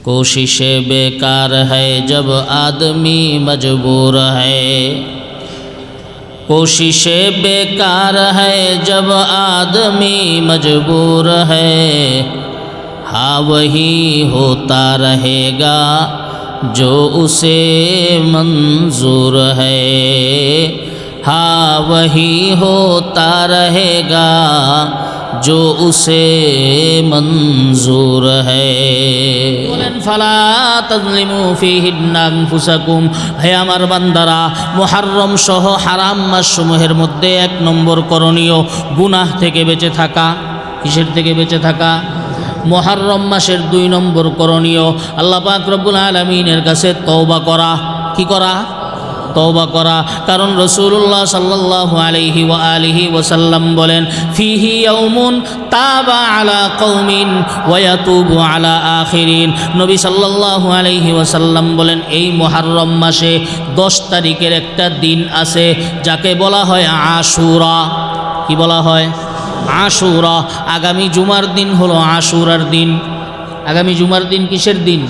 कोशिशें बेकार है जब आदमी मजबूर है। कोशिशें बेकार है जब आदमी मजबूर है। हाँ वही होता रहेगा जो उसे मंजूर है। हाँ वही होता रहेगा जो उसे मंजूर है। বলেন ফালা তাজলিমু ফীহিন্না আনফুসাকুম, হে আমার বান্দারা, মুহররম সহ হারাম মাসসমূহের মধ্যে 1 নম্বর করণীয় গুনাহ থেকে বেঁচে থাকা। কিসের থেকে বেঁচে থাকা? মুহররম মাসের 2 নম্বর করণীয় আল্লাহ পাক রব্বুল আলামিনের কাছে তওবা করা। কি করা? তওবা করা। কারণ রাসূলুল্লাহ সাল্লাল্লাহু আলাইহি ওয়া আলিহি ওয়াসাল্লাম বলেন, ফিহি ইয়াউমুন তাবা আলা কওমিন ওয়া ইয়াতুবু আলা আখিরিন। নবী সাল্লাল্লাহু আলাইহি ওয়াসাল্লাম বলেন, এই মুহররম মাসে 10 তারিখের একটা দিন আছে যাকে বলা হয় আশুরা। কি বলা হয়? আশুরা। আগামী জুমার দিন হলো আশুরার দিন। আগামী জুমার দিন কিসের দিন?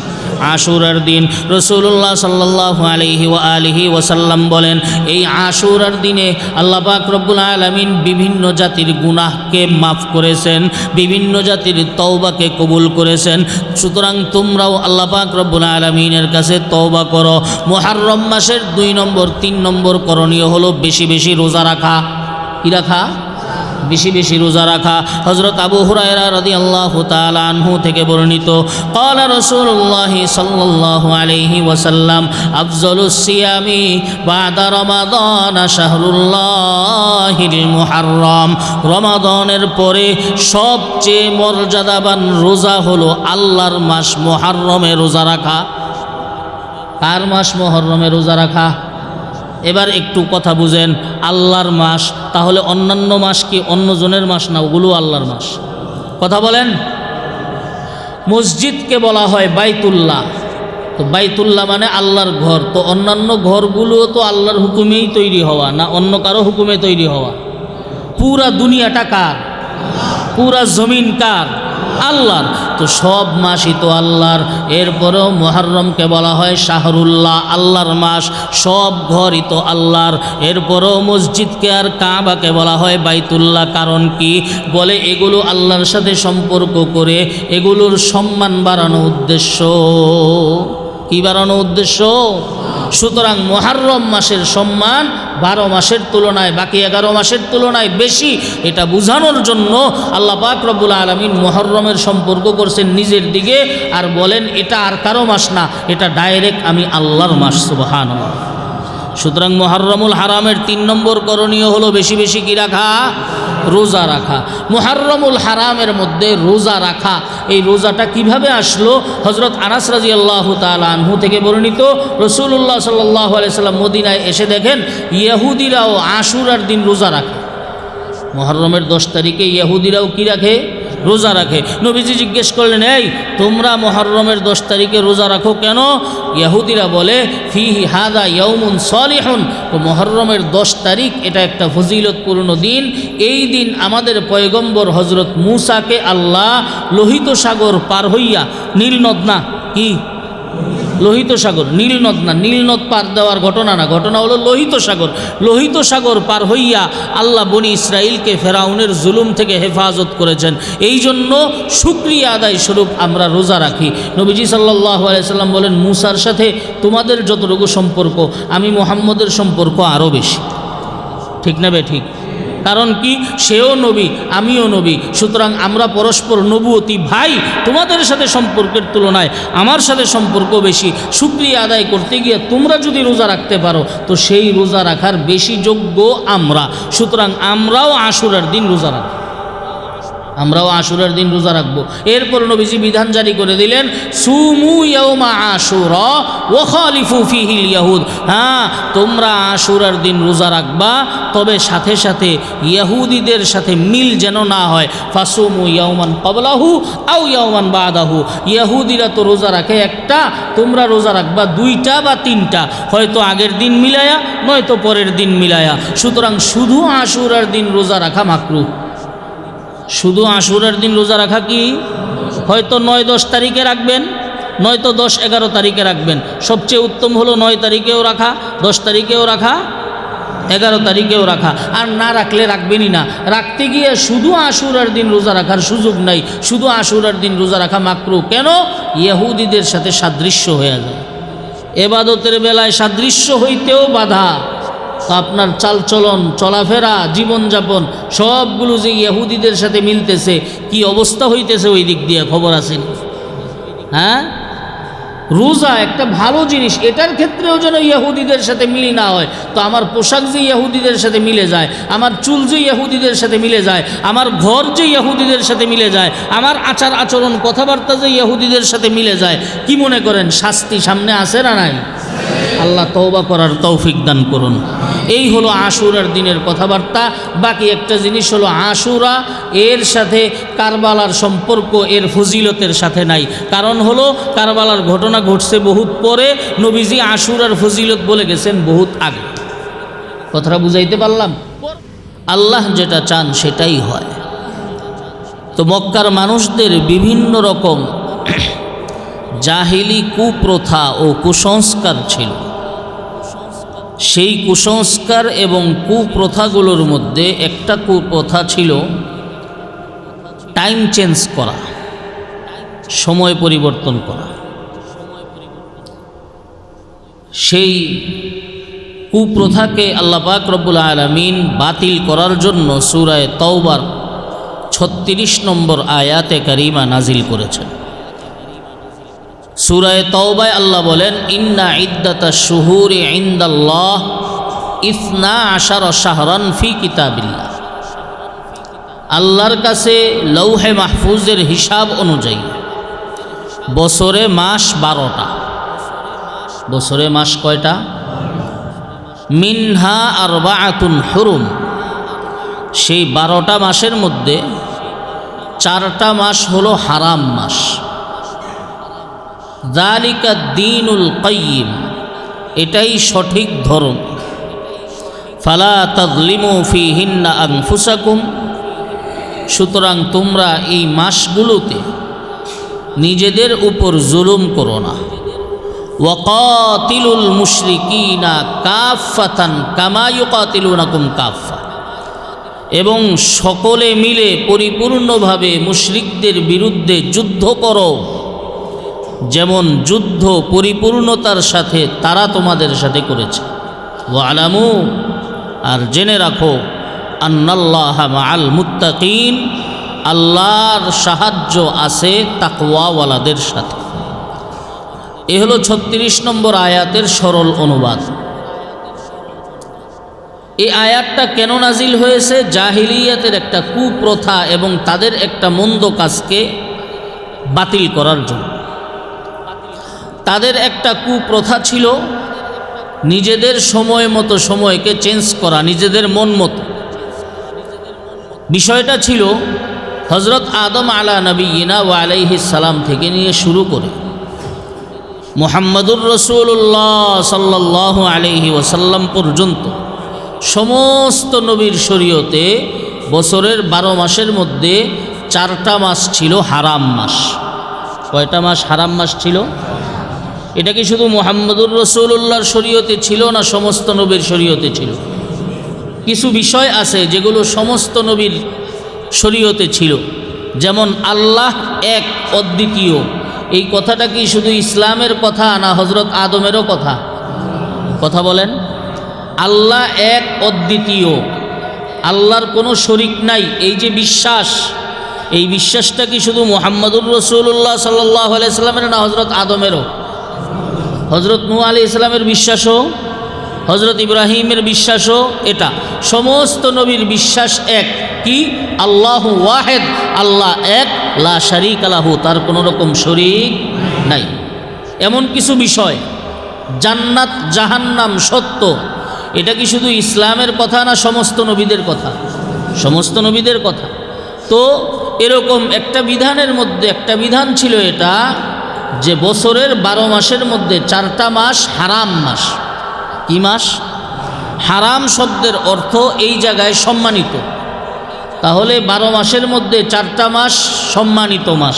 আশুরার দিন। রাসূলুল্লাহ সাল্লাল্লাহু আলাইহি ওয়া আলিহি ওয়াসাল্লাম বলেন, এই আশুরার দিনে আল্লাহ পাক রব্বুল আলামিন বিভিন্ন জাতির গুনাহকে মাফ করেছেন, বিভিন্ন জাতির তওবাকে কবুল করেছেন। সুতরাং তোমরাও আল্লাহ পাক রব্বুল আলামিনের কাছে তওবা করো। মুহররম মাসের 2 নম্বর 3 নম্বর করণীয় হলো বেশি বেশি রোজা রাখা। কি রাখা? বেশি বেশি রোজা রাখা। হযরত আবু হুরায়রা রাদিয়াল্লাহু তাআলা আনহু থেকে বর্ণিত, ক্বালা রাসূলুল্লাহ সাল্লাল্লাহু আলাইহি ওয়াসাল্লাম, আফযালুস সিয়ামি বাদা রমাদান শাহরুল্লাহিল মুহররম। রমাদানের পরে সবচেয়ে মর্যাদাবান রোজা হলো আল্লাহর মাস মুহররমে রোজা রাখা। কার মাস? মুহররমে রোজা রাখা। এবার একটু কথা বুঝেন, আল্লাহর মাস, তাহলে অন্যান্য মাস কি অন্য জনের মাস না? ওগুলো আল্লাহর মাস। কথা বলেন। মসজিদকে বলা হয় বাইতুল্লাহ, তো বাইতুল্লাহ মানে আল্লাহর ঘর। তো অন্যান্য ঘরগুলো তো আল্লাহর হুকুমেই তৈরি হওয়া, না অন্য কারো হুকুমে তৈরি হওয়া? পুরা দুনিয়াটা কার? পুরা জমিন কার? আল্লাহর। তো সব মাসই তো আল্লাহর। এরপরেও মুহররমকে বলা হয় শাহরুল্লাহ, আল্লাহর মাস। সব ঘরই তো আল্লাহর। এরপরেও মসজিদকে আর কাবাকে বলা হয় বাইতুল্লাহ। কারণ কি? বলে এগুলো আল্লাহর সাথে সম্পর্ক করে এগুলোর সম্মান বাড়ানো উদ্দেশ্য। কি বাড়ানো উদ্দেশ্য? সুতরাং মুহররম মাসের সম্মান 12 মাসের তুলনায়, বাকি 11 মাসের তুলনায় বেশি। এটা বোঝানোর জন্য আল্লাহ পাক রব্বুল আলামিন মুহররমের সম্পর্ক করছেন নিজের দিকে, আর বলেন এটা আর কারো মাস না, এটা ডাইরেক্ট আমি আল্লাহর মাস। সুবহানাল্লাহ। সুতরাং মুহররমুল হারামের 3 নম্বর করণীয় হলো বেশি বেশি কি রাখা? রোজা রাখা। মুহররমুল হারামের মধ্যে রোজা রাখা, এই রোজাটা কিভাবে আসলো? হযরত আনাস রাদিয়াল্লাহু তাআলা আনহু থেকে বর্ণিত, রাসূলুল্লাহ সাল্লাল্লাহু আলাইহি সাল্লাম মদিনায় এসে দেখেন ইহুদিরাও আশুরার দিন রোজা রাখে। মুহররমের 10 তারিখে ইহুদিরাও কি রাখে? রোজা রাখে। নবীজি জিজ্ঞেস করলেন, এই তোমরা মুহররমের 10 তারিখে রোজা রাখো কেন? ইহুদিরা বলে, ফিহি হাদা ইয়াউমুন সলিহুন। তো মুহররমের 10 তারিখ এটা একটা ফজিলতপূর্ণ দিন। এই দিন আমাদের পয়গম্বর হযরত মূসাকে আল্লাহ লোহিত সাগর পার হইয়া, নীল নদ না, কি লোহিত সাগর, নীল নদ না, নীল নদ পার দেওয়ার ঘটনা না, ঘটনা হলো লোহিত সাগর। লোহিত সাগর পার হইয়া আল্লাহ বনি ইসরাইলকে ফেরাউনের জুলুম থেকে হেফাজত করেছেন। এই জন্য শুকরিয়া আদায় স্বরূপ আমরা রোজা রাখি। নবীজি সাল্লাল্লাহু আলাইহি সাল্লাম বলেন, মূসার সাথে তোমাদের যতটুকু সম্পর্ক, আমি মুহাম্মদের সম্পর্ক আরও বেশি। ঠিক না বে ঠিক? কারণ কি? সেও নবী, আমিও নবী। সুতরাং আমরা পরস্পর নবুয়তি ভাই। তোমাদের সাথে সম্পর্কের তুলনায় আমার সাথে সম্পর্ক বেশি। শুকরিয়া আদায় করতে গিয়ে তোমরা যদি রোজা রাখতে পারো, তো সেই রোজা রাখার বেশি যোগ্য আমরা। সুতরাং আমরাও আশুরার দিন রোজা রাখব। আমরাও আশুরার দিন রোজা রাখবো। এরপর নবীজি বিধান জারি করে দিলেন, সুমু ইয়াউমা আশুরা ওয়া খালিফু ফিহিল ইয়াহুদ। হ্যাঁ, তোমরা আশুরার দিন রোজা রাখবা, তবে সাথে সাথে ইহুদিদের সাথে মিল যেন না হয়। ফাসুমু ইয়াউমান ক্বাবলাহু আও ইয়াউমান বাদাহু। ইহুদিরা তো রোজা রাখে একটা, তোমরা রোজা রাখবা 2টা বা 3টা, হয়তো আগের দিন মিলায়া নয়তো পরের দিন মিলায়া। সুতরাং শুধু আশুরার দিন রোজা রাখা মাকরুহ। শুধু আশুরার দিন রোজা রাখা কি? হয়তো 9-10 তারিখে রাখবেন, নয়তো 10-11 তারিখে রাখবেন। সবচেয়ে উত্তম হলো 9 তারিখেও রাখা, 10 তারিখেও রাখা, 11 তারিখেও রাখা। আর না রাখলে রাখবেনই না। রাখতে গিয়ে শুধু আশুরার দিন রোজা রাখার সুযোগ নাই, শুধু আশুরার দিন রোজা রাখা মাকরুহ। কেন? ইহুদিদের সাথে সাদৃশ্য হয়ে যায়, এবাদতের বেলায় সাদৃশ্য হইতেও বাধা। তো আপনার চালচলন, চলাফেরা, জীবনযাপন সবগুলো যে ইহুদিদের সাথে মিলতেছে, কি অবস্থা হইতেছে ওই দিক দিয়ে খবর আছে? হ্যাঁ, রোজা একটা ভালো জিনিস, এটার ক্ষেত্রেও যেন ইহুদিদের সাথে মিল না হয়। তো আমার পোশাক যে ইহুদিদের সাথে মিলে যায়, আমার চুল যে ইহুদিদের সাথে মিলে যায়, আমার ঘর যে ইহুদিদের সাথে মিলে যায়, আমার আচার আচরণ কথাবার্তা যে ইহুদিদের সাথে মিলে যায়, কি মনে করেন শাস্তি সামনে আছে না নাই? আল্লাহ তওবা করার তৌফিক দান করুন। এই হলো আশুরার দিনের কথাবার্তা। বাকি একটা জিনিস হলো আশুরা এর সাথে কারবালার সম্পর্ক এর ফজিলতের সাথে নাই। কারণ হলো কারবালার ঘটনা ঘটছে বহুত পরে, নবীজি আশুরার ফজিলত বলে গেছেন বহুত আগে। কথাটা বুঝাইতে পারলাম? আল্লাহ যেটা চান সেটাই হয়। তো মক্কার মানুষদের বিভিন্ন রকম জাহিলি কুপ্রথা ও কুসংস্কার ছিল। সেই কুসংস্কার এবং কুপ্রথাগুলোর মধ্যে একটা কুপ্রথা ছিল টাইম চেঞ্জ করা, সময় পরিবর্তন করা। সেই কুপ্রথাকে আল্লাহ পাক রব্বুল আলামিন বাতিল করার জন্য সূরা তাওবার 36 নম্বর আয়াতে কারিমা নাজিল করেছেন। সূরা তাওবায় আল্লাহ বলেন, ইন্না ইদ্দাতাশ শুহুরি ইনদাল্লাহ 12 শাহরান ফি কিতাবিল্লাহ। আল্লাহর কাছে লৌহে মাহফুজের হিসাব অনুযায়ী বছরে মাস 12টা। বছরে মাস কয়টা? মিনহা আরবাআতুন হুরুম। সেই 12টা মাসের মধ্যে 4টা মাস হলো হারাম মাস। যালিকা দ্বীনুল কাইয়্যিম, এটাই সঠিক ধর্ম। ফালা তাযলিমু ফীহিন্না আনফুসাকুম, সুতরাং তোমরা এই মাসগুলোতে নিজেদের উপর জুলুম করো না। ওয়াকাতিলুল মুশরিকিনা কাফাতান কামা ইউকাতিলুনাকুম কাফা, এবং সকলে মিলে পরিপূর্ণভাবে মুশরিকদের বিরুদ্ধে যুদ্ধ করো, যেমন যুদ্ধ পরিপূর্ণতার সাথে তারা তোমাদের সাথে করেছে। ওয়ালামু, আর জেনে রাখো, আন্নাল্লাহা মাআল মুত্তাকিন, আল্লাহর সাহায্য আছে তাকওয়াওয়ালাদের সাথে। এ হলো 36 নম্বর আয়াতের সরল অনুবাদ। এই আয়াতটা কেন নাজিল হয়েছে? জাহিলিয়াতের একটা কুপ্রথা এবং তাদের একটা মন্দ কাজকে বাতিল করার জন্য। তাদের একটা কুপ্রথা ছিল নিজেদের সময় মতো সময়কে চেঞ্জ করা, নিজেদের মন মতো। বিষয়টা ছিল হযরত আদম আলা নবিয়িনা ওয়া আলাইহিস সালাম থেকে নিয়ে শুরু করে মুহাম্মাদুর রাসূলুল্লাহ সাল্লাল্লাহু আলাইহি ওয়াসাল্লাম পর্যন্ত সমস্ত নবীর শরীয়তে বছরের 12 মাসের মধ্যে 4টা মাস ছিল হারাম মাস। কয়টা মাস হারাম মাস ছিল? এটা কি শুধু মুহাম্মাদুর রাসূলুল্লাহর শরীয়তে ছিল না সমস্ত নবীর শরীয়তে ছিল? কিছু বিষয় আছে যেগুলো সমস্ত নবীর শরীয়তে ছিল, যেমন আল্লাহ এক অদ্বিতীয়। এই কথাটা কি শুধু ইসলামের কথা না হযরত আদমেরও কথা? কথা বলেন। আল্লাহ এক অদ্বিতীয়, আল্লাহর কোনো শরীক নাই, এই যে বিশ্বাস, এই বিশ্বাসটা কি শুধু মুহাম্মাদুর রাসূলুল্লাহ সাল্লাল্লাহু আলাইহি সাল্লামের না হযরত আদমেরও? হযরত নূহ আলাইহিস সালামের বিশ্বাসও, হযরত ইব্রাহিমের বিশ্বাসও, এটা সমস্ত নবীর বিশ্বাস এক। কি? আল্লাহু ওয়াহিদ, আল্লাহ এক, লা শারীকা লাহু, তার কোনো রকম শরীক নাই। এমন কিছু বিষয়, জান্নাত জাহান্নাম সত্য, এটা কি শুধু ইসলামের কথা না সমস্ত নবীদের কথা? সমস্ত নবীদের কথা। তো এরকম একটা বিধানের মধ্যে একটা বিধান ছিল এটা, যে বছরের 12 মাসের মধ্যে 4টা মাস হারাম মাস। কি মাস? হারাম শব্দের অর্থ এই জায়গায় সম্মানিত। তাহলে 12 মাসের মধ্যে 4টা মাস সম্মানিত মাস।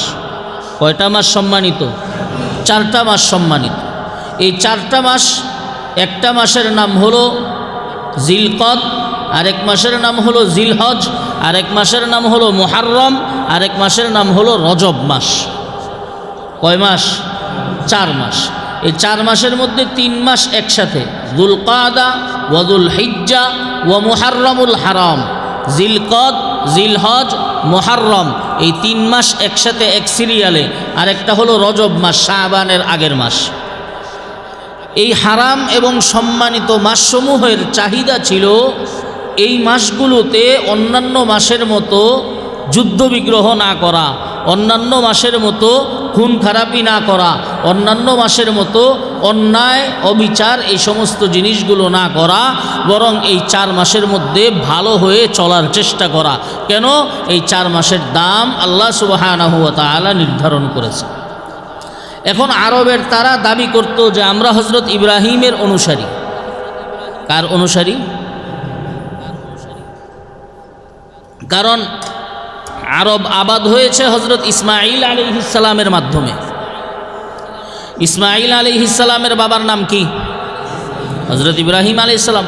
কয়টা মাস সম্মানিত? 4টা মাস সম্মানিত। এই 4টা মাস, একটা মাসের নাম হলো জিলকদ, আরেক মাসের নাম হলো জিলহজ, আরেক মাসের নাম হলো মুহাররম, আরেক মাসের নাম হলো রজব মাস। কয় মাস? 4 মাস। এই 4 মাসের মধ্যে 3 মাস একসাথে, যুলকাদা ওয়া যুলহিজ্জা ওয়া মুহাররমুল হারাম। জিলকদ, জিলহজ, মুহাররম, এই 3 মাস একসাথে এক সিরিয়ালে। আরেকটা হলো রজব মাস, শাবানের আগের মাস। এই হারাম এবং সম্মানিত মাসসমূহের চাহিদা ছিল এই মাসগুলোতে অন্যান্য মাসের মতো যুদ্ধ বিগ্রহ না করা, অন্যান্য মাসের মতো খুন খারাপি না করা, অন্যান্য মাসের মতো অন্যায় অবিচার এই সমস্ত জিনিসগুলো না করা, বরং এই 4 মাসের মধ্যে ভালো হয়ে চলার চেষ্টা করা। কেন? এই 4 মাসের দাম আল্লাহ সুবহানাহু ওয়া তাআলা নির্ধারণ করেছে। এখন আরবের তারা দাবি করত যে আমরা হজরত ইব্রাহিমের অনুসারী। কার অনুসারী? কারণ আরব আবাদ হয়েছে হজরত ইসমাঈল আলাইহিস সালামের মাধ্যমে। ইসমাঈল আলাইহিস সালামের বাবার নাম কি? হজরত ইব্রাহিম আলাইহিস সালাম।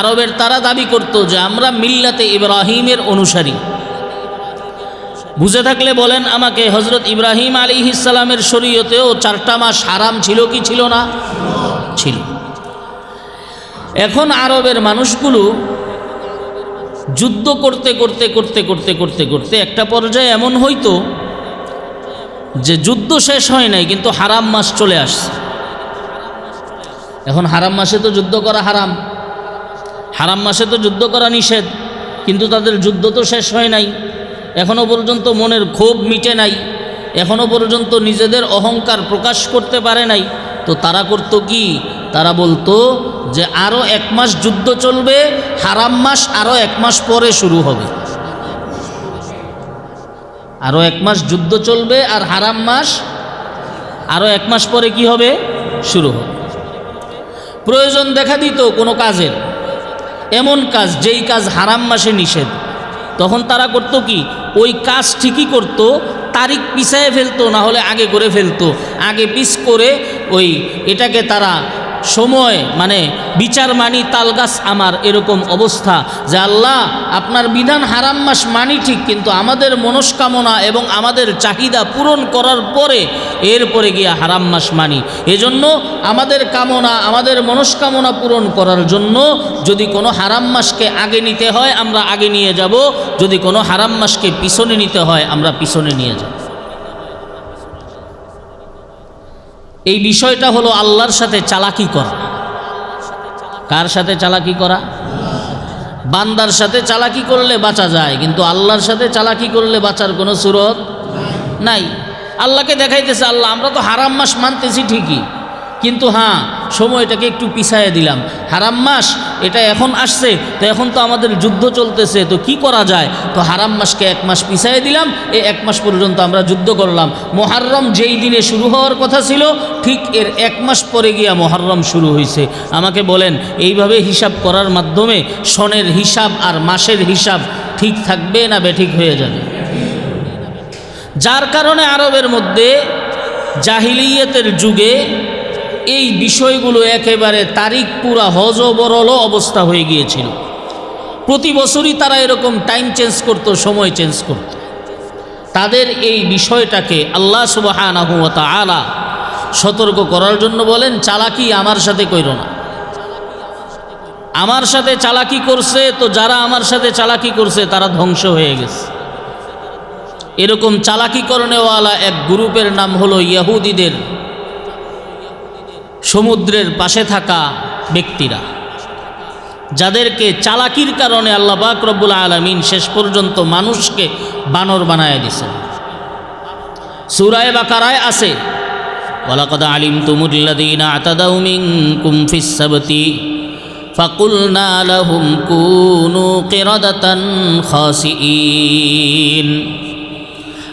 আরবের তারা দাবি করত যে আমরা মিল্লাতে ইব্রাহিমের অনুসারী। বুঝে থাকলে বলেন আমাকে, হজরত ইব্রাহিম আলাইহিস সালামের শরীয়তেও 4টা মাস হারাম ছিল কি ছিল না? ছিল। এখন আরবের মানুষগুলো যুদ্ধ করতে করতে করতে করতে করতে করতে একটা পর্যায়ে এমন হইতো যে যুদ্ধ শেষ হয় নাই, কিন্তু হারাম মাস চলে আসছে। এখন হারাম মাসে তো যুদ্ধ করা হারাম, হারাম মাসে তো যুদ্ধ করা নিষেধ, কিন্তু তাদের যুদ্ধ তো শেষ হয় নাই, এখনও পর্যন্ত মনের ক্ষোভ মিটে নাই, এখনও পর্যন্ত নিজেদের অহংকার প্রকাশ করতে পারে নাই। তো তারা করত কি? তারা বলতো যে আরও 1 মাস যুদ্ধ চলবে, হারাম মাস আরও 1 মাস পরে শুরু হবে। আরও 1 মাস যুদ্ধ চলবে আর হারাম মাস আরও 1 মাস পরে কি হবে? শুরু হবে। প্রয়োজন দেখা দিত কোনো কাজের, এমন কাজ যেই কাজ হারাম মাসে নিষেধ, তখন তারা করতো কি? ওই কাজ ঠিকই করত, তারিখ পিছায় ফেলতো, না হলে আগে করে ফেলতো। আগে পিছ করে ওই এটাকে তারা সময় মানে বিচার মানি তালগাছ আমার, এরকম অবস্থা যে আল্লাহ আপনার বিধান হারাম মাস মানি ঠিক, কিন্তু আমাদের মনস্কামনা এবং আমাদের চাহিদা পূরণ করার পরে এরপরে গিয়ে হারাম মাস মানি। এজন্য আমাদের কামনা, আমাদের মনস্কামনা পূরণ করার জন্য যদি কোনো হারাম মাসকে আগে নিতে হয় আমরা আগে নিয়ে যাব, যদি কোনো হারাম মাসকে পিছনে নিতে হয় আমরা পিছনে নিয়ে যাব। এই বিষয়টা হলো আল্লাহর সাথে চালাকি করা। কার সাথে চালাকি করা? বান্দার সাথে চালাকি করলে বাঁচা যায়, কিন্তু আল্লাহর সাথে চালাকি করলে বাঁচার কোনো সুরত নাই। আল্লাহকে দেখাইতেছে আল্লাহ আমরা তো হারাম মাস মানতেছি ঠিকই, কিন্তু হ্যাঁ সময়টাকে একটু পিছাইয়ে দিলাম। হারাম মাস এটা এখন আসছে, তো এখন তো আমাদের যুদ্ধ চলতেছে, তো কি করা যায়? তো হারাম মাসকে 1 মাস পিছাইয়ে দিলাম, এই 1 মাস পর্যন্ত আমরা যুদ্ধ করলাম। মুহাররম যেই দিনে শুরু হওয়ার কথা ছিল ঠিক এর 1 মাস পরে গিয়া মুহাররম শুরু হয়েছে। আমাকে বলেন এইভাবে হিসাব করার মাধ্যমে সনের হিসাব আর মাসের হিসাব ঠিক থাকবে না বেঠিক হয়ে যাবে? যার কারণে আরবের মধ্যে জাহিলিয়াতের যুগে এই বিষয়গুলো একেবারে তারিখ পুরা হজবরল অবস্থা হয়ে গিয়েছিল। প্রতি বছরই তারা এরকম টাইম চেঞ্জ করত, সময় চেঞ্জ করত। তাদের এই বিষয়টাকে আল্লাহ সুবহানাহু ওয়া তাআলা সতর্ক করার জন্য বলেন চালাকি আমার সাথে কইরো না। আমার সাথে চালাকি করছে, তো যারা আমার সাথে চালাকি করছে তারা ধ্বংস হয়ে গেছে। এরকম চালাকি করনেওয়ালা এক গ্রুপের নাম হলো ইহুদিদের সমুদ্রের পাশে থাকা ব্যক্তিরা, যাদেরকে চালাকির কারণে আল্লাহ পাক রব্বুল আলামিন শেষ পর্যন্ত মানুষকে বানর বানায় দিয়েছেন। সূরা বাকারায় আছে ওয়ালাকাদ আলিমতুমুল্লাযীনা আতাদাউ মিনকুম ফিস সাবতি ফাকুলনা লাহুম কুনু কিরাদাতান খাসিইন।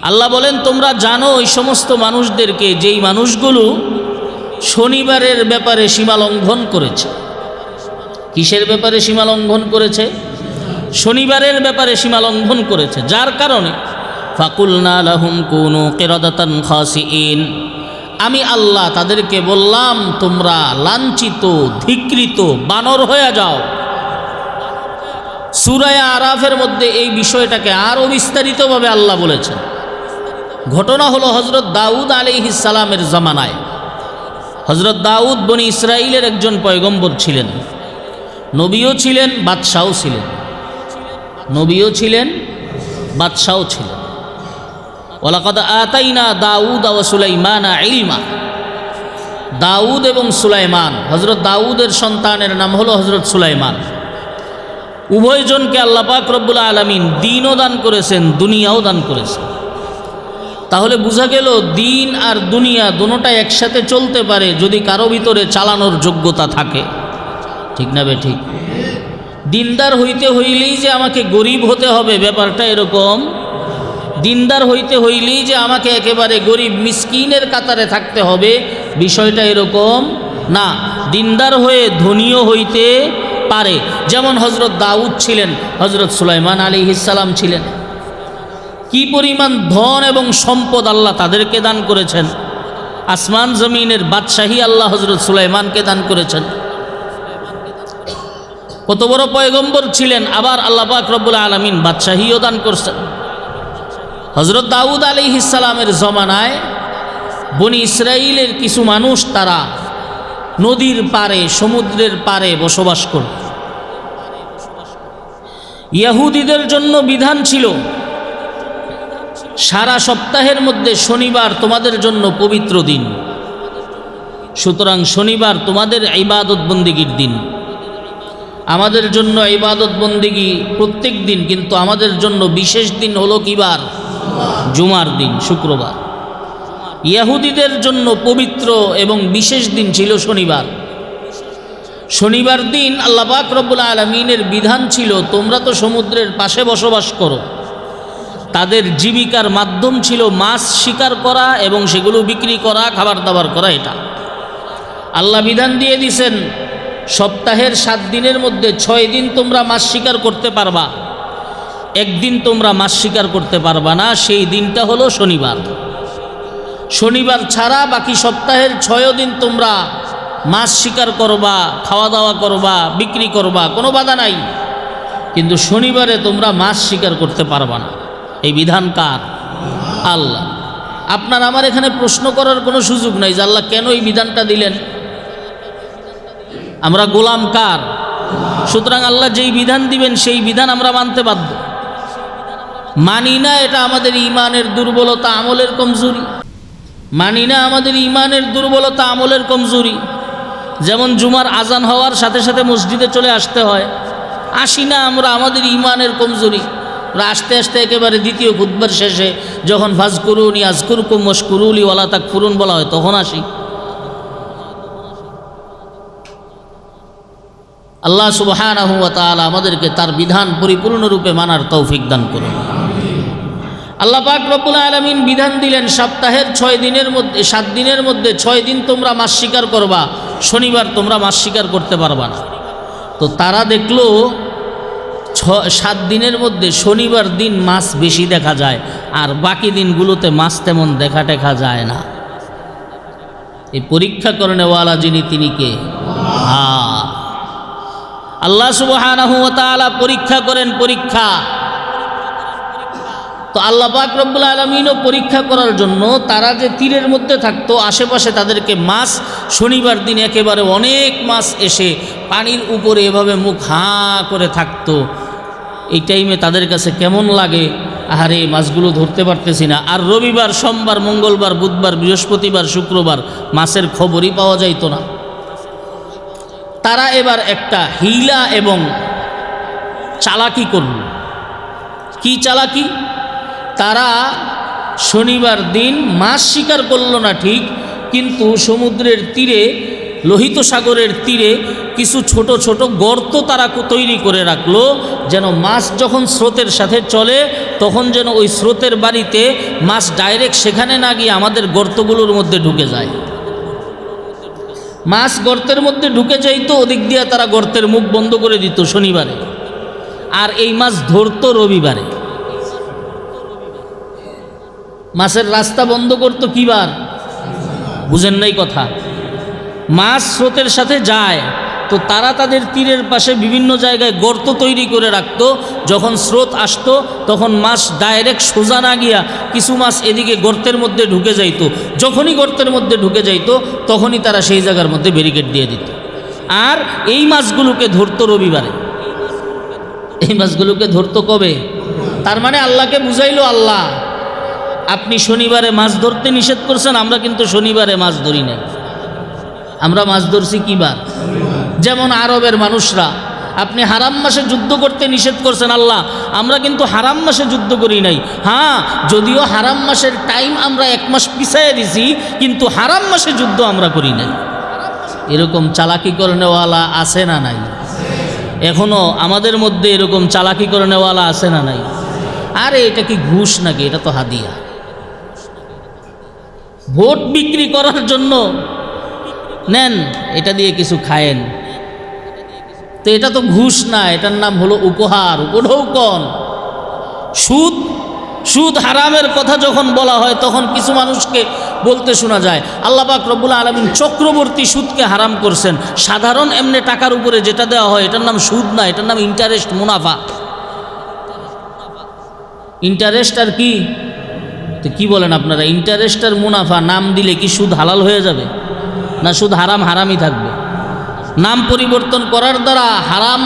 আল্লাহ বলেন তোমরা জানো ওই সমস্ত মানুষদেরকে যেই মানুষগুলো শনিবারের ব্যাপারে সীমা লঙ্ঘন করেছে। কিসের ব্যাপারে সীমা লঙ্ঘন করেছে? শনিবারের ব্যাপারে সীমা লঙ্ঘন করেছে, যার কারণে ফাকুলনা লাহুম কুনু কিরাদাতান খাসিইন, আমি আল্লাহ তাদেরকে বললাম, তোমরা লাঞ্ছিত, ধিক্কৃত, বানর হয়ে যাও। সূরা আরাফের মধ্যে এই বিষয়টাকে আরও বিস্তারিতভাবে আল্লাহ বলেছেন। ঘটনা হলো হযরত দাউদ আলাইহিস সালামের জামানায়। হযরত দাউদ বনি ইসরাইলের একজন পয়গম্বর ছিলেন, নবীও ছিলেন, বাদশাও ছিলেন। নবীও ছিলেন, বাদশাও ছিলেন। ওয়ালাকাদ আতাইনা দাউদ ওয়া সুলাইমানা ইলমা। দাউদ এবং সুলাইমান, হযরত দাউদের সন্তানের নাম হলো হযরত সুলাইমান। উভয়জনকে আল্লাহ পাক রব্বুল আলামিন দ্বীনও দান করেছেন, দুনিয়াও দান করেছেন। তাহলে বোঝা গেল দিন আর দুনিয়া দুটোটাই একসাথে চলতে পারে যদি কারো ভিতরে চালানোর যোগ্যতা থাকে। ঠিক না বে ঠিক? দিনদার হইতে হইলেই যে আমাকে গরিব হতে হবে ব্যাপারটা এরকম। দিনদার হইতে হইলেই যে আমাকে একেবারে গরিব মিসকিনের কাতারে থাকতে হবে বিষয়টা এরকম না। দিনদার হয়ে ধনীও হইতে পারে। যেমন হযরত দাউদ ছিলেন, হযরত সুলাইমান আলাইহিস সালাম ছিলেন। কি পরিমাণ ধন এবং সম্পদ আল্লাহ তাদেরকে দান করেছেন। আসমান জমিনের বাদশাহী আল্লাহ হযরত সুলাইমানকে দান করেছেন। কত বড় পয়গম্বর ছিলেন, আবার আল্লাহ পাক রব্বুল আলামিন বাদশাহীও দান করছেন। হযরত দাউদ আলাইহিস সালামের জমানায় বনি ইসরাইলের কিছু মানুষ তারা নদীর পারে, সমুদ্রের পারে বসবাস করত। ইহুদিদের জন্য বিধান ছিল সারা সপ্তাহের মধ্যে শনিবার তোমাদের জন্য পবিত্র দিন, সুতরাং শনিবার তোমাদের ইবাদত বন্দেগীর দিন। আমাদের জন্য ইবাদত বন্দেগী প্রত্যেক দিন, কিন্তু আমাদের জন্য বিশেষ দিন হলো কিবার? জুমার দিন, শুক্রবার। ইহুদিদের জন্য পবিত্র এবং বিশেষ দিন ছিল শনিবার। শনিবার দিন আল্লাহ পাক রব্বুল আলামিনের বিধান ছিল, তোমরা তো সমুদ্রের পাশে বসবাস করো, তাদের জীবিকার মাধ্যম ছিল মাছ শিকার করা এবং সেগুলো বিক্রি করা, খাবার দাবার করা। এটা আল্লাহ বিধান দিয়ে দিয়েছেন, সপ্তাহের 7 দিনের মধ্যে 6 দিন তোমরা মাছ শিকার করতে পারবা, একদিন তোমরা মাছ শিকার করতে পারবা না, সেই দিনটা হলো শনিবার। শনিবার ছাড়া বাকি সপ্তাহের 6 দিন তোমরা মাছ শিকার করবা, খাওয়া দাওয়া করবা, বিক্রি করবা, কোনো বাধা নাই, কিন্তু শনিবারে তোমরা মাছ শিকার করতে পারবা না। এই বিধান কার? আল্লাহ। আপনার আমার এখানে প্রশ্ন করার কোনো সুযোগ নাই যে আল্লাহ কেন এই বিধানটা দিলেন। আমরা গোলাম কার? সুতরাং আল্লাহ যেই বিধান দিবেন সেই বিধান আমরা মানতে বাধ্য। মানি না, এটা আমাদের ইমানের দুর্বলতা, আমলের কমজোরি। মানি না, আমাদের ইমানের দুর্বলতা, আমলের কমজোরি। যেমন জুমার আজান হওয়ার সাথে সাথে মসজিদে চলে আসতে হয়, আসি না আমরা, আমাদের ইমানের কমজোরি। আমরা আস্তে আস্তে একেবারে দ্বিতীয় খুতবার শেষে যখন ফাজকুরুনি আযকুরকুম ওয়াশকুরুলি ওয়ালা তাকফুরুন বলা হয় তখন আসি। আল্লাহ সুবহানাহু ওয়া তাআলা আমাদেরকে তার বিধান পরিপূর্ণরূপে মানার তৌফিক দান করুন। আল্লাহ পাক রব্বুল আলামিন বিধান দিলেন, সপ্তাহের 6 দিনের মধ্যে 7 দিনের মধ্যে 6 দিন তোমরা মাছ শিকার করবা, শনিবার তোমরা মাছ শিকার করতে পারবা না। তো তারা দেখলো 7 দিনের মধ্যে শনিবার দিন মাছ বেশি দেখা যায়, আর বাকি দিনগুলোতে মাছ তেমন দেখা যায় না। এই পরীক্ষা করনেওয়ালা যিনি, তিনি কে? আল্লাহ সুবহানাহু ওয়া তাআলা পরীক্ষা করেন, পরীক্ষা। তো আল্লাহ পাক রব্বুল আলামিনও পরীক্ষা করার জন্য তারা যে তীরের মধ্যে থাকতো, আশেপাশে তাদেরকে মাছ শনিবার দিন একেবারে অনেক মাছ এসে পানির উপরে এভাবে মুখ হাঁ করে থাকতো। এই টাইমে তাদের কাছে কেমন লাগে, আরে মাছগুলো ধরতে পারতেছি না। আর রবিবার, সোমবার, মঙ্গলবার, বুধবার, বৃহস্পতিবার, শুক্রবার মাছের খবরই পাওয়া যাইতো না। তারা এবার একটা হিলা এবং চালাকি করল। কি চালাকি? তারা শনিবার দিন মাছ শিকার করল না ঠিক, কিন্তু সমুদ্রের তীরে, লোহিত সাগরের তীরে কিছু ছোট ছোট গর্ত তারা তৈরি করে রাখলো, যেন মাছ যখন স্রোতের সাথে চলে তখন যেন ওই স্রোতের বাড়িতে মাছ ডাইরেক্ট সেখানে না গিয়ে আমাদের গর্তগুলোর মধ্যে ঢুকে যায়। মাছ গর্তের মধ্যে ঢুকে যাইতো, ওদিক দিয়ে তারা গর্তের মুখ বন্ধ করে দিত শনিবারে, আর এই মাছ ধরতো রবিবারে। মাছের রাস্তা বন্ধ করতো কি বার? বুঝেন নাই কথা? মাছ স্রোতের সাথে যায় তো তারা তাদের তীরের পাশে বিভিন্ন জায়গায় গর্ত তৈরি করে রাখতো। যখন স্রোত আসতো তখন মাছ ডাইরেক্ট সোজা না গিয়া কিছু মাছ এদিকে গর্তের মধ্যে ঢুকে যাইতো। যখনই গর্তের মধ্যে ঢুকে যাইতো তখনই তারা সেই জায়গার মধ্যে ব্যারিকেড দিয়ে দিত। আর এই মাছগুলোকে ধরতো রবিবারে, এই মাছগুলোকে ধরতো কবে? তার মানে আল্লাহকে বুঝাইলো, আল্লাহ আপনি শনিবারে মাছ ধরতে নিষেধ করছেন, আমরা কিন্তু শনিবারে মাছ ধরি নাই, আমরা মাছ ধরছি কী বার? যেমন আরবের মানুষরা, আপনি হারাম মাসে যুদ্ধ করতে নিষেধ করছেন, আল্লাহ আমরা কিন্তু হারাম মাসে যুদ্ধ করি নাই। হ্যাঁ, যদিও হারাম মাসের টাইম আমরা 1 মাস পিছাইয়ে দিছি, কিন্তু হারাম মাসে যুদ্ধ আমরা করি নাই। এরকম চালাকি করেনেওয়ালা আছে না নাই? এখনও আমাদের মধ্যে এরকম চালাকি করেনেওয়ালা আছে না নাই? আরে এটা কি ঘুষ নাকি? এটা তো হাদিয়া। ভোট বিক্রি করার জন্য নেন, এটা দিয়ে কিছু খায়েন, তো এটা তো ঘুষ না, এটার নাম হলো উপহার, উপঢৌকন। সুদ, সুদ হারামের কথা যখন বলা হয় তখন কিছু মানুষকে বলতে শোনা যায় আল্লাহ পাক রব্বুল আলামিন চক্রবর্তী সুদকে হারাম করছেন। সাধারণ এমনি টাকার উপরে যেটা দেওয়া হয় এটার নাম সুদ না, এটার নাম ইন্টারেস্ট, মুনাফা। ইন্টারেস্ট আর কি? তো কি বলেন আপনারা, ইন্টারেস্ট আর মুনাফা নাম দিলে কি সুদ হালাল হয়ে যাবে? না, সুদ হারাম হারামই থাকবে। নাম পরিবর্তন করার দ্বারা হারাম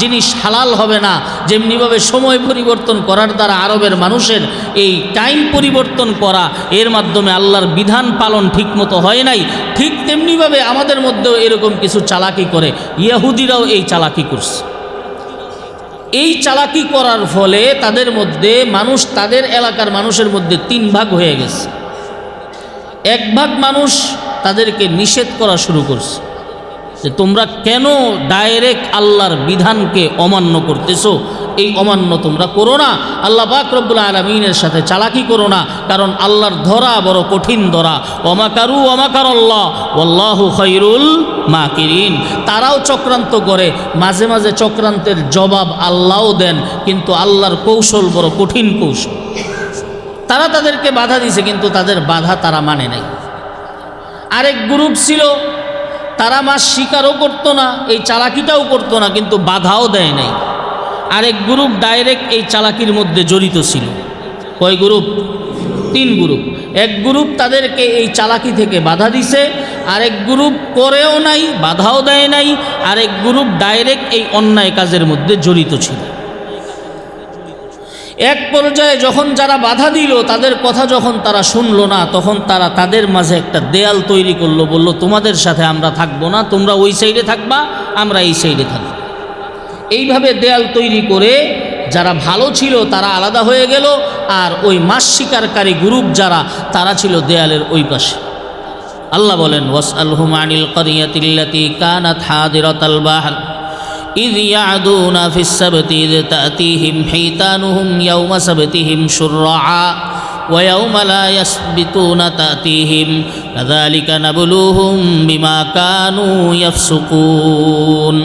জিনিস হালাল হবে না, যেমনিভাবে সময় পরিবর্তন করার দ্বারা আরবের মানুষের এই টাইম পরিবর্তন করা, এর মাধ্যমে আল্লাহর বিধান পালন ঠিকমতো হয় নাই, ঠিক তেমনিভাবে আমাদের মধ্যেও এরকম কিছু চালাকি করে। ইহুদিরাও এই চালাকি করছে। এই চালাকি করার ফলে তাদের মধ্যে মানুষ, তাদের এলাকার মানুষের মধ্যে 3 ভাগ হয়ে গেছে। 1 ভাগ মানুষ তাদেরকে নিষেধ করা শুরু করছে যে তোমরা কেন ডাইরেক্ট আল্লাহর বিধানকে অমান্য করতেছো, এই অমান্য তোমরা করো না, আল্লাহ পাক রব্বুল আলামিনের সাথে চালাকি করো না, কারণ আল্লাহর ধরা বড় কঠিন ধরা। ওয়ামাকারু ওয়ামাকারাল্লাহ ওয়াল্লাহু খায়রুল মাকিরিন। তারাও চক্রান্ত করে, মাঝে মাঝে চক্রান্তের জবাব আল্লাহও দেন, কিন্তু আল্লাহর কৌশল বড় কঠিন কৌশল। তারা তাদেরকে বাধা দিছে, কিন্তু তাদের বাধা তারা মানে নাই। আরেক গ্রুপ ছিল, তারা মাছ শিকারও করতো না, এই চালাকিটাও করতো না, কিন্তু বাধাও দেয় নাই। আরেক গ্রুপ ডাইরেক্ট এই চালাকির মধ্যে জড়িত ছিল। কয় গ্রুপ? 3 গ্রুপ। এক গ্রুপ তাদেরকে এই চালাকি থেকে বাধা দিছে, আরেক গ্রুপ করেও নাই, বাধাও দেয় নাই, আরেক গ্রুপ ডাইরেক্ট এই অন্যায় কাজের মধ্যে জড়িত ছিল। এক পর্যায়ে যখন যারা বাধা দিল, তাদের কথা যখন তারা শুনলো না, তখন তারা তাদের মাঝে একটা দেয়াল তৈরি করলো, বলল তোমাদের সাথে আমরা থাকবো না, তোমরা ওই সাইডে থাকবা, আমরা এই সাইডে থাকবো। এইভাবে দেয়াল তৈরি করে যারা ভালো ছিল তারা আলাদা হয়ে গেল, আর ওই মাছ শিকারকারী গ্রুপ যারা, তারা ছিল দেয়ালের ওই পাশে। আল্লাহ বলেন ওয়াসআলহুম আনিল ক্বরিয়াতিল্লাতী কানাত হাদিরাতাল বাহর إذ يعدون في السبت إذ تأتيهم حيتانهم يوم سبتهم شرعا ويوم لا يسبتون تأتيهم كذلك نبلوهم بما كانوا يفسقون।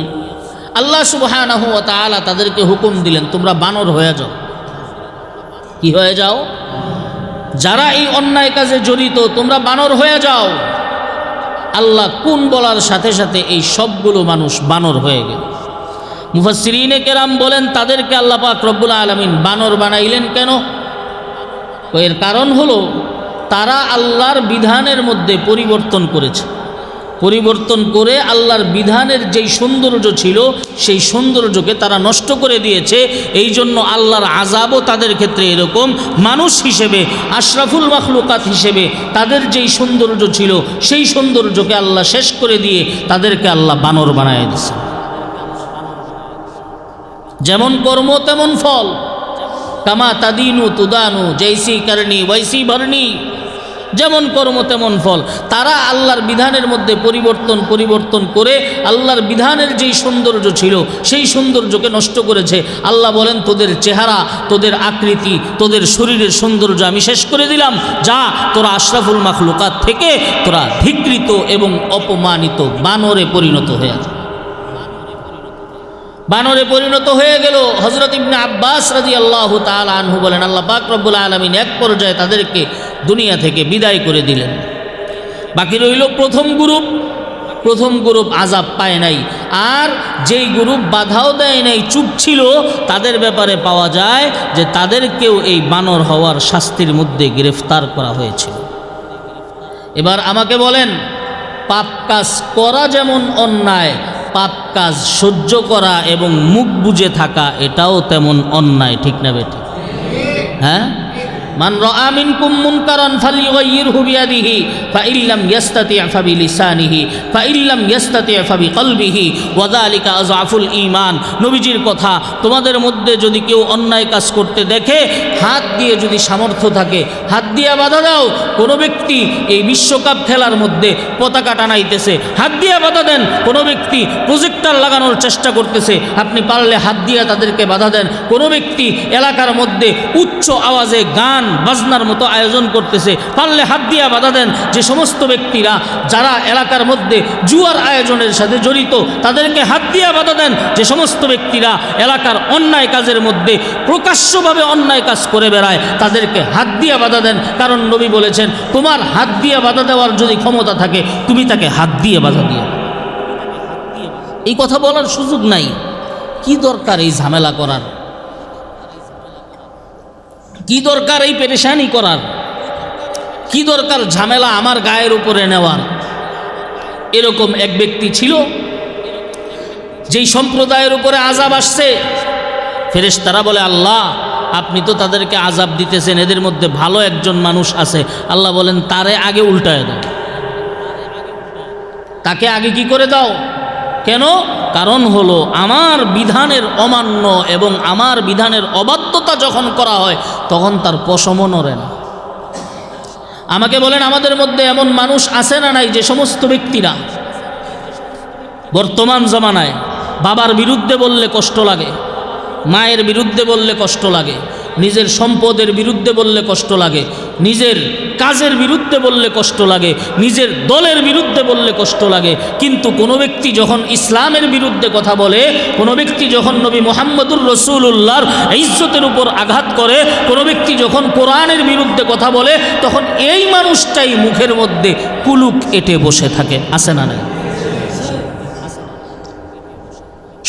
আল্লাহ সুবহানাহু ওয়া তাআলা তাদেরকে হুকুম দিলেন তোমরা বানর হয়ে যাও। কি হয়ে যাও? যারা এই অন্যায় কাজে জড়িত তোমরা বানর হয়ে যাও। আল্লাহ কোন বলার সাথে সাথে এই সবগুলো মানুষ বানর হয়ে গেল। মুফাসসিরিনে কেরাম বলেন তাদেরকে আল্লাহ পাক রব্বুল আলামিন বানর বানাইলেন কেন? এর কারণ হলো তারা আল্লাহর বিধানের মধ্যে পরিবর্তন করেছে, পরিবর্তন করে আল্লাহর বিধানের যেই সৌন্দর্য ছিল সেই সৌন্দর্যকে তারা নষ্ট করে দিয়েছে। এই জন্য আল্লাহর আযাবও তাদের ক্ষেত্রে এরকম। মানুষ হিসেবে, আশরাফুল মাখলুকাত হিসেবে তাদের যেই সৌন্দর্য ছিল সেই সৌন্দর্যকে আল্লাহ শেষ করে দিয়ে তাদেরকে আল্লাহ বানর বানায় দিয়েছে। যেমন কর্ম তেমন ফল, কামা তাদিনু তুদানু জৈসি করনি ওয়াইসি ভরনি। যেমন কর্ম তেমন ফল। তারা আল্লাহর বিধানের মধ্যে পরিবর্তন করে আল্লাহর বিধানের যেই সৌন্দর্য ছিল সেই সৌন্দর্যকে নষ্ট করেছে। আল্লাহ বলেন তোদের চেহারা, তোদের আকৃতি, তোদের শরীরের সৌন্দর্য আমি শেষ করে দিলাম। যা, তোরা আশরাফুল মাখলুকাত থেকে তোরা ধিকৃত এবং অপমানিত বানরে পরিণত হয়ে যা। বানরে পরিণত হয়ে গেল। হযরত ইবনে আব্বাস রাদিয়াল্লাহু তাআলা আনহু বলেন আল্লাহ পাক রব্বুল আলামিন এক পর্যায়ে তাদেরকে দুনিয়া থেকে বিদায় করে দিলেন। বাকি রইল প্রথম গ্রুপ আযাব পায় নাই। আর যেই গ্রুপ বাধাও দেয় নাই, চুপ ছিল, তাদের ব্যাপারে পাওয়া যায় যে তাদেরকেও এই বানর হওয়ার শাস্তির মধ্যে গ্রেফতার করা হয়েছিল। এবার আমাকে বলেন, পাপ কাজ করা যেমন অন্যায়, পাপ কাজ সহ্য করা এবং মুখ বুজে থাকা এটাও তেমন অন্যায়, ঠিক না বেঠিক? হ্যাঁ, মান রাআ মিনকুম মুনকারান ফালিয়ুগাইয়িরহু বিয়াদিহি ফাইল্লাম ইয়াস্তাতি' ফাবিলিসানিহি ফাইল্লাম ইয়াস্তাতি' ফাবিকলবিহি ওয়া যালিকা আযআফুল ঈমান। নবীজির কথা, তোমাদের মধ্যে যদি কেউ অন্যায় কাজ করতে দেখে, হাত দিয়ে যদি সামর্থ্য থাকে হাত দিয়ে বাধা দাও। কোনো ব্যক্তি এই বিশ্বকাপ খেলার মধ্যে পতাকা টানাইতেছে, হাত দিয়ে বাধা দেন। কোনো ব্যক্তি প্রজেক্টর লাগানোর চেষ্টা করতেছে, আপনি পারলে হাত দিয়ে তাদেরকে বাধা দেন। কোনো ব্যক্তি এলাকার মধ্যে উচ্চ আওয়াজে গান বাজনার মতো আয়োজন করতেছে, পারলে হাত দিয়া বাধা দেন। যে সমস্ত ব্যক্তিরা যারা এলাকার মধ্যে জুয়ার আয়োজনের সাথে জড়িত, তাদেরকে হাত দিয়া বাধা দেন। যে সমস্ত ব্যক্তিরা এলাকার অন্যায় কাজের মধ্যে প্রকাশ্যভাবে অন্যায় কাজ করে বেড়ায়, তাদেরকে হাত দিয়া বাধা দেন। কারণ নবী বলেছেন, তোমার হাত দিয়া বাধা দেওয়ার যদি ক্ষমতা থাকে, তুমি তাকে হাত দিয়ে বাধা দিয়ে। এই কথা বলার সুযোগ নাই। কি দরকার এই ঝামেলা করার? কি দরকার এই পেরেশানি করার? কি দরকার ঝামেলা আমার গায়ের উপরে নেওয়ার? এরকম এক ব্যক্তি ছিল, যেই সম্প্রদায়ের উপরে আযাব আসছে, ফেরেশতারা বলে, আল্লাহ আপনি তো তাদেরকে আযাব দিতেছেন, এদের মধ্যে ভালো একজন মানুষ আছে। আল্লাহ বলেন, তারে আগে উল্টায় দাও, তাকে আগে কি করে দাও? কেন? কারণ হলো আমার বিধানের অমান্য এবং আমার বিধানের অবাধ্যতা যখন করা হয়, তখন তার পশমও নড়ে না। আমাকে বলেন, আমাদের মধ্যে এমন মানুষ আছে না নাই যে সমস্ত ব্যক্তিরা বর্তমান জমানায় বাবার বিরুদ্ধে বললে কষ্ট লাগে, মায়ের বিরুদ্ধে বললে কষ্ট লাগে, নিজের সম্পদের বিরুদ্ধে বললে কষ্ট লাগে, নিজের কাজের বিরুদ্ধে বললে কষ্ট লাগে, নিজের দলের বিরুদ্ধে বললে কষ্ট লাগে। কিন্তু কোনো ব্যক্তি যখন ইসলামের বিরুদ্ধে কথা বলে, কোনো ব্যক্তি যখন নবী মুহাম্মদুর রাসূলুল্লাহর ইজ্জতের উপর আঘাত করে, কোনো ব্যক্তি যখন কোরআনের বিরুদ্ধে কথা বলে, তখন এই মানুষটাই মুখের মধ্যে কুলুক এঁটে বসে থাকে। আছে না নাই?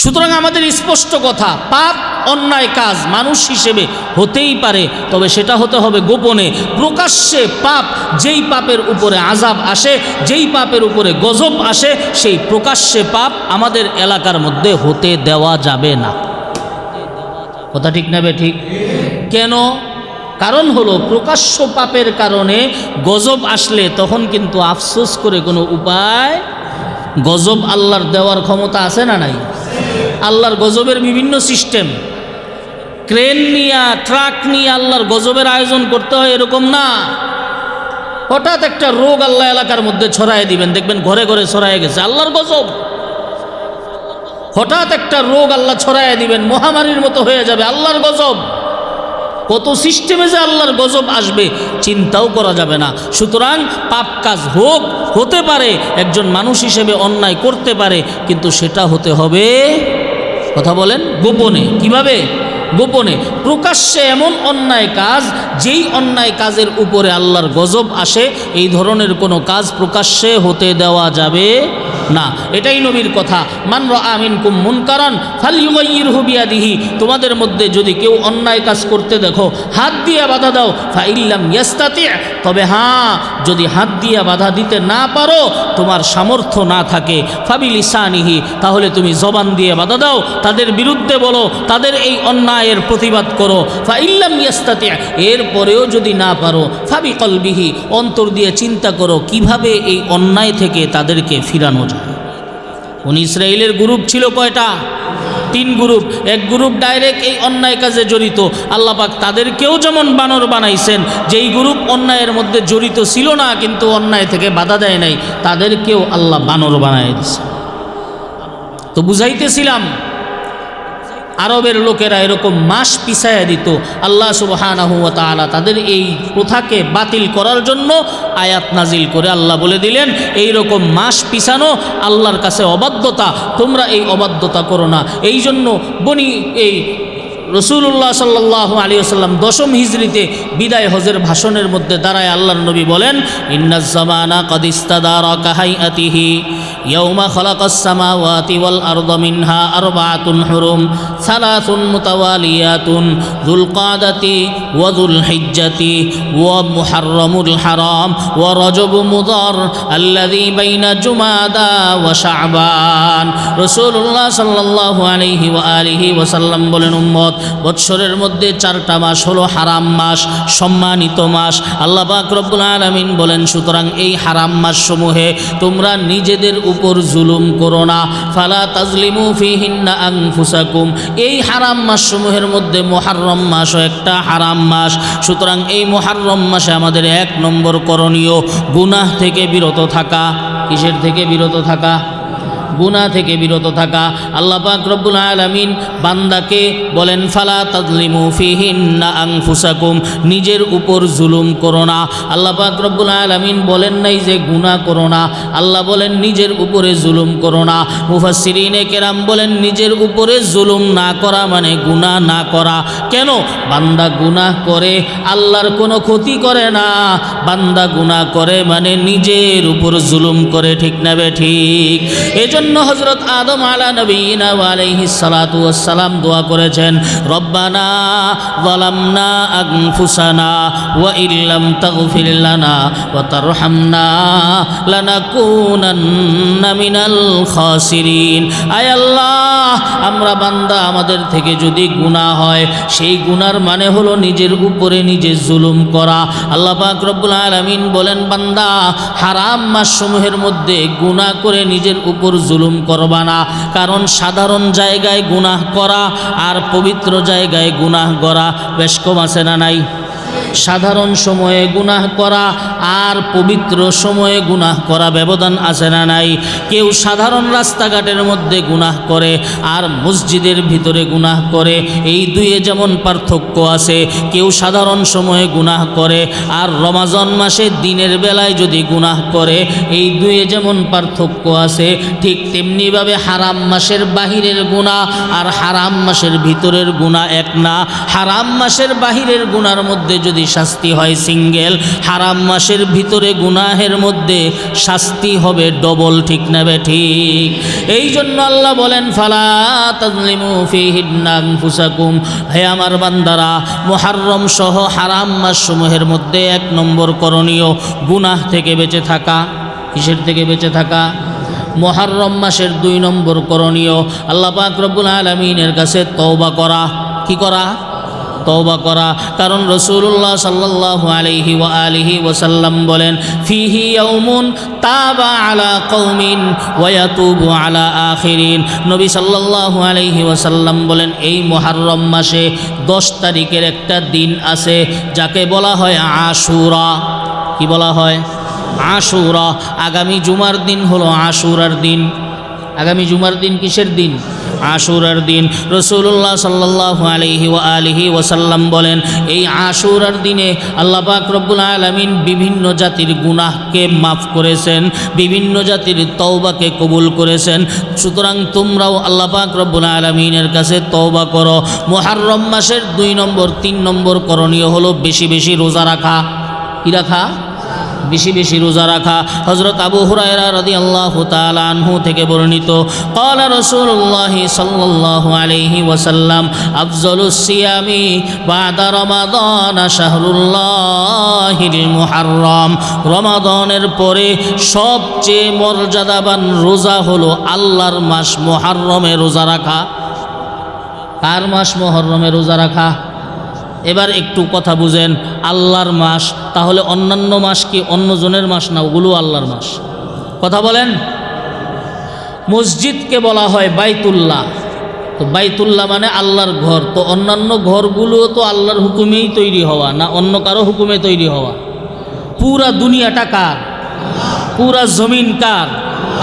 সুতরাং আমাদের স্পষ্ট কথা, পাপ অন্যায় কাজ মানুষ হিসেবে হতেই পারে, তবে সেটা হতে হবে গোপনে। প্রকাশ্যে পাপ, যেই পাপের উপরে আযাব আসে, যেই পাপের উপরে গজব আসে, সেই প্রকাশ্যে পাপ আমাদের এলাকার মধ্যে হতে দেওয়া যাবে না। কথা ঠিক না ঠিক? কেন? কারণ হলো, প্রকাশ্য পাপের কারণে গজব আসলে তখন কিন্তু আফসোস করে কোনো উপায়। গজব আল্লাহর দেওয়ার ক্ষমতা আছে না নাই? আল্লাহর গজবের বিভিন্ন সিস্টেম। ক্রেন নিয়ে, ট্রাক নিয়ে আল্লাহর গজবের আয়োজন করতে হয় এরকম না। হঠাৎ একটা রোগ আল্লাহ এলাকার মধ্যে ছড়ায় দিবেন, দেখবেন ঘরে ঘরে ছড়ায় গেছে, আল্লাহর গজব। হঠাৎ একটা রোগ আল্লাহ ছড়ায় দিবেন, মহামারীর মতো হয়ে যাবে, আল্লাহর গজব। কত সিস্টেমে যে আল্লাহর গজব আসবে চিন্তাও করা যাবে না। সুতরাং পাপ কাজ হতে পারে, একজন মানুষ হিসেবে অন্যায় করতে পারে, কিন্তু সেটা হতে হবে, কথা বলেন, গোপনে। কিভাবে? গোপনে। প্রকাশ্যে এমন অন্যায় কাজ, যেই অন্যায় কাজের উপরে আল্লাহর গজব আসে, এই ধরনের কোনো কাজ প্রকাশ্যে হতে দেওয়া যাবে না। এটাই নবীর কথা, মান রাআ মিনকুম মুনকারান ফালিয়ুগাইয়িরহু বিয়াদিহি। তোমাদের মধ্যে যদি কেউ অন্যায় কাজ করতে দেখো, হাত দিয়ে বাধা দাও। ফাইল্লাম ইয়াস্তাতি', তবে হ্যাঁ, যদি হাত দিয়ে বাধা দিতে না পারো, তোমার সামর্থ্য না থাকে, ফাবিলিসানিহি, তাহলে তুমি জবান দিয়ে বাধা দাও, তাদের বিরুদ্ধে বলো, তাদের এই অন্যায়ের প্রতিবাদ করো। ফাইল্লাম ইয়াস্তাতি', এরপরেও যদি না পারো, ফাবিকলবিহি, অন্তর দিয়ে চিন্তা করো কিভাবে এই অন্যায় থেকে তাদেরকে ফিরানো যায়। বনী ইসরাইলের গ্রুপ ছিল কয়টা? 3 গ্রুপ। এক গ্রুপ ডাইরেক্ট এই অন্যায় কাজে জড়িত, আল্লাহ পাক তাদেরকেও যেমন বানর বানাইছেন। যেই গ্রুপ অন্যায়ের মধ্যে জড়িত ছিল না, কিন্তু অন্যায় থেকে বাধা দেয় নাই, তাদেরকেও আল্লাহ বানর বানায় দিছে। তো বুঝাইতেছিলাম, আরবের লোকেরা এরকম মাস পিছায়া দিত। আল্লাহ সুবহানাহু ওয়া তাআলা তাদের এই প্রথাকে বাতিল করার জন্য আয়াত নাজিল করে আল্লাহ বলে দিলেন, এই রকম মাস পিছানো আল্লাহর কাছে অবাধ্যতা, তোমরা এই অবাধ্যতা করো না। এই জন্য রসুল্লাহ সাল্লাল্লাহু আলাইহি ওয়াসাল্লাম 10ম হিজরিতে বিদায় হজের ভাষণের মধ্যে দাঁড়ায় আল্লাহর নবী বলেন, ইন্নাজ জামানা কাদ ইস্তাদারা কাহাইআতিহি ইয়াউমা খালাকাস সামাওয়াতি ওয়াল আরদা মিনহা আরবাআতুন হুরুম সালাসুন মুতাওয়ালিয়াতুন যুলকাদাতি ওয়া যুলহিজ্জাতি ওয়া মুহাররামুল হারাম ওয়া রজব মুদার আল্লাযী বাইনা জুমাদা ওয়া শাবান। রাসূলুল্লাহ সাল্লাল্লাহু আলাইহি ওয়া আলিহি ওয়াসাল্লাম বলেন, উম্মত, বৎসরের মধ্যে 4টা মাস হলো হারাম মাস, সম্মানিত মাস। আল্লাহ পাক রব্বুল আলামিন বলেন, সুতরাং এই হারাম মাসসমূহে তোমরা নিজেদের উপর জুলুম করো না। ফালা তাজলিমু ফিহিন্না আনফুসাকুম। এই হারাম মাসসমূহের মধ্যে মুহররম মাসও একটা হারাম মাস। সুতরাং এই মুহররম মাসে আমাদের 1 নম্বর করণীয় গুনাহ থেকে বিরত থাকা। কিসের থেকে বিরত থাকা? গুনাহ থেকে বিরত থাকা। আল্লাহ পাক রব্বুল আলামিন বান্দাকে বলেন, ফালা তাজলিমু ফিহিন্না আনফুসাকুম, নিজের উপর জুলুম করো না। আল্লাহ পাক রব্বুল আলামিন বলেন নাই যে গুনাহ করো না, আল্লাহ বলেন নিজের উপরে জুলুম করো না। মুফাসসিরিনে কেরাম বলেন নিজের উপরে জুলুম না করা মানে গুনাহ না করা। কেন? বান্দা গুনাহ করে আল্লাহর কোনো ক্ষতি করে না, বান্দা গুনাহ করে মানে নিজের উপর জুলুম করে। ঠিক না বে ঠিক? এজন্য হযরত আদম আলা নবিয়িনা ওয়া আলাইহিস সালাতু ওয়াস সালাম দোয়া করেছেন, রব্বানা যালামনা আনফুসানা ওয়া ইল্লাম তাগফির লানা ওয়া তারহামনা লানাকুনান্না মিনাল খাসিরিন। আয় আল্লাহ, আমরা বান্দা, আমাদের থেকে যদি গুনাহ হয়, সেই গুনার মানে হলো নিজের উপরে নিজে জুলুম করা। আল্লাহ পাক রব্বুল আলামিন বলেন, বান্দা, হারাম মাসসমূহের মধ্যে গুনাহ করে নিজের উপর জুলুম করবা না। কারণ সাধারণ জায়গায় গুনাহ করা আর পবিত্র জায়গায় গুনাহ করা বেশ কম আছে না নাই? সাধারণ সময়ে গুনাহ করা আর পবিত্র সময়ে গুনাহ করা ব্যবধান আছে না নাই? কেউ সাধারণ রাস্তাঘাটের মধ্যে গুনাহ করে আর মসজিদের ভিতরে গুনাহ করে, এই দুয়ে যেমন পার্থক্য আছে। কেউ সাধারণ সময়ে গুনাহ করে আর রমাজান মাসে দিনের বেলায় যদি গুনাহ করে, এই দুয়ে যেমন পার্থক্য আছে, ঠিক তেমনিভাবে হারাম মাসের বাহিরের গুনাহ আর হারাম মাসের ভিতরের গুনাহ এক না। হারাম মাসের বাহিরের গুনার মধ্যে যদি শাস্তি হয় সিঙ্গেল, হারাম মাসের ভিতরে গুনাহের মধ্যে শাস্তি হবে ডবল। ঠিক না বে ঠিক? এই জন্য আল্লাহ বলেন, ফালা তাজলিমু ফিহিন্না আনফুসাকুম। হে আমার বান্দারা, মুহররম সহ হারাম মাসসমূহের মধ্যে 1 নম্বর করণীয় গুনাহ থেকে বেঁচে থাকা। কিসের থেকে বেঁচে থাকা? মুহররম মাসের 2 নম্বর করণীয় আল্লাহ পাক রব্বুল আলামিনের কাছে তওবা করা। কি করা? তওবা করা। কারণ রাসূলুল্লাহ সাল্লাল্লাহু আলাইহি ওয়া আলিহি ওয়াসাল্লাম বলেন, ফিহি ইয়াউমুন তাবা আলা কওমিন ওয়া ইয়াতুবু আলা আখিরিন। নবী সাল্লাল্লাহু আলাইহি ওয়াসাল্লাম বলেন, এই মুহররম মাসে 10 তারিখের একটা দিন আছে যাকে বলা হয় আশুরা। কি বলা হয়? আশুরা। আগামী জুমার দিন হলো আশুরার দিন। আগামী জুমার দিন কিসের দিন? আশুরার দিন। রাসূলুল্লাহ সাল্লাল্লাহু আলাইহি ওয়া আলিহি ওয়াসাল্লাম বলেন, এই আশুরার দিনে আল্লাহ পাক রব্বুল আলামিন বিভিন্ন জাতির গুনাহকে মাফ করেছেন, বিভিন্ন জাতির তওবাকে কবুল করেছেন। সুতরাং তোমরাও আল্লাহ পাক রব্বুল আলামিনের কাছে তওবা করো। মুহররম মাসের 2 নম্বর 3 নম্বর করণীয় হলো বেশি বেশি রোজা রাখা। কি রাখা? বেশি বেশি রোজা রাখা। হযরত আবু হুরায়রা রাদিয়াল্লাহু তাআলা আনহু থেকে বর্ণিত, ক্বালা রাসূলুল্লাহ সাল্লাল্লাহু আলাইহি ওয়াসাল্লাম, আফযালুস সিয়ামি বাদা রমাদান শাহরুল্লাহিল মুহররম। রমাদানের পরে সবচেয়ে মর্যাদাবান রোজা হলো আল্লাহর মাস মুহররমে রোজা রাখা। কার মাস? মুহররমে রোজা রাখা। এবার একটু কথা বুঝেন, আল্লাহর মাস, তাহলে অন্যান্য মাস কি অন্য জনের মাস না? ওগুলো আল্লাহর মাস। কথা বলেন। মসজিদকে বলা হয় বাইতুল্লাহ, তো বাইতুল্লাহ মানে আল্লাহর ঘর। তো অন্যান্য ঘরগুলো তো আল্লাহর হুকুমেই তৈরি হওয়া, না অন্য কারো হুকুমে তৈরি হওয়া? পুরা দুনিয়াটা কার? পুরা জমিন কার?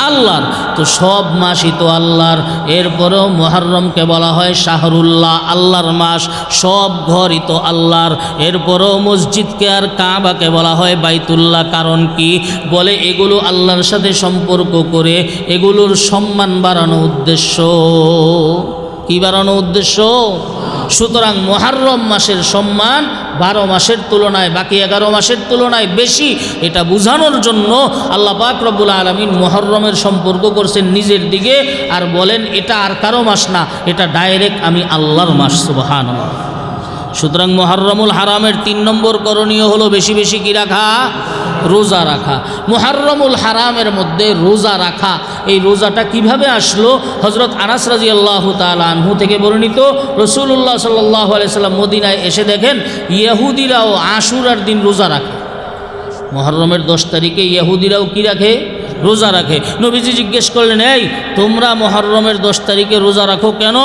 আল্লাহর। তো সব মাসই তো আল্লাহর। এরপরেও মুহররমকে বলা হয় শাহরুল্লাহ, আল্লাহর মাস। সব ঘরই তো আল্লাহর। এরপরেও মসজিদকে আর কাবাকে বলা হয় বাইতুল্লাহ। কারণ কি? বলে এগুলো আল্লাহর সাথে সম্পর্ক করে এগুলোর সম্মান বাড়ানো উদ্দেশ্য। কি বাড়ানো উদ্দেশ্য? সুতরাং মুহররম মাসের সম্মান 12 মাসের তুলনায় বাকি 11 মাসের তুলনায় বেশি, এটা বোঝানোর জন্য আল্লাহ পাক রব্বুল আলামিন মুহররমের সম্পর্ক করছেন নিজের দিকে, আর বলেন এটা আর কারো মাস না, এটা ডাইরেক্ট আমি আল্লাহর মাস। সুবহানাল্লাহ। সুতরাং মুহররমুল হারামের 3 নম্বর করণীয় হলো বেশি বেশি কি রাখা? রোজা রাখা। মুহররমুল হারামের মধ্যে রোজা রাখা, এই রোজাটা কিভাবে আসলো? হযরত আনাস রাদিয়াল্লাহু তাআলা আনহু থেকে বর্ণিত, রাসূলুল্লাহ সাল্লাল্লাহু আলাইহি সাল্লাম মদিনায় এসে দেখেন ইহুদিরাও আশুরার দিন রোজা রাখে। মুহররমের 10 তারিখে ইহুদিরাও কি রাখে? রোজা রাখে। নবীজি জিজ্ঞেস করলেন, এই তোমরা মুহররমের 10 তারিখে রোজা রাখো কেন?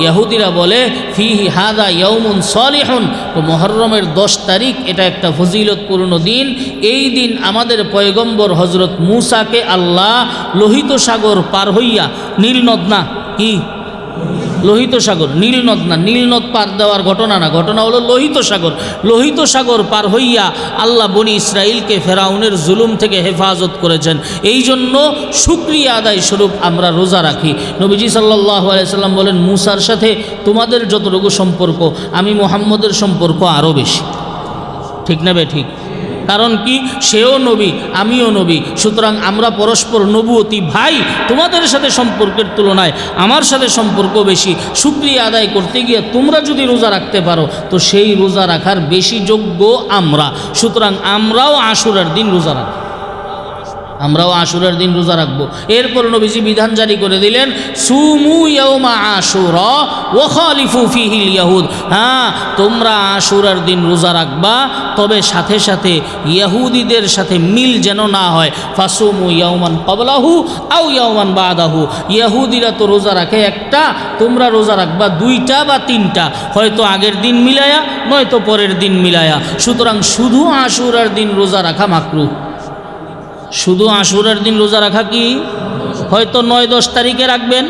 ইহুদিরা বলে, ফিহি হাদা ইয়াউমুন সালিহুন, তো মুহররমের 10 তারিখ এটা একটা ফজিলতপূর্ণ দিন। এই দিন আমাদের পয়গম্বর হযরত মূসাকে আল্লাহ লোহিত সাগর পার হইয়া, নীল নদ না, কি লোহিত সাগর, নীল নদ না, নীল নদ পার দেওয়ার ঘটনা না, ঘটনা হলো লোহিত সাগর। লোহিত সাগর পার হইয়া আল্লাহ বনি ইসরাইলকে ফেরাউনের জুলুম থেকে হেফাজত করেছেন। এই জন্য শুকরিয়া আদায় স্বরূপ আমরা রোজা রাখি। নবীজি সাল্লাল্লাহু আলাইহি সাল্লাম বলেন, মূসার সাথে তোমাদের যতটুকু সম্পর্ক, আমি মুহাম্মদের সম্পর্ক আরও বেশি। ঠিক না বে ঠিক? কারণ কি, সেও নবী আমিও নবী, সুতরাং আমরা পরস্পর নবুয়তি ভাই। তোমাদের সাথে সম্পর্কের তুলনায় আমার সাথে সম্পর্ক বেশি। শুকরিয়া আদায় করতে গিয়ে তোমরা যদি রোজা রাখতে পারো তো সেই রোজা রাখার বেশি যোগ্য আমরা। সুতরাং আমরাও আশুরার দিন রোজা রাখব, আমরাও আশুরার দিন রোজা রাখবো। এরপর নবীজি বিধান জারি করে দিলেন, সুমু ইয়াউমা আশুরা ওয়া খালিফু ফিহিল ইয়াহুদ। হ্যাঁ, তোমরা আশুরার দিন রোজা রাখবা, তবে সাথে সাথে ইহুদিদের সাথে মিল যেন না হয়। ফাসুমু ইয়াউমান ক্বাবলাহু আও ইয়াউমান বাদাহু। ইহুদিরা তো রোজা রাখে একটা, তোমরা রোজা রাখবা 2টা বা 3টা, হয়তো আগের দিন মিলায়া নয়তো পরের দিন মিলায়া। সুতরাং শুধু আশুরার দিন রোজা রাখা মাকরুহ। শুধু আশুরার দিন রোজা রাখা কি, হয়তো 9-10 তারিখে রাখবেন,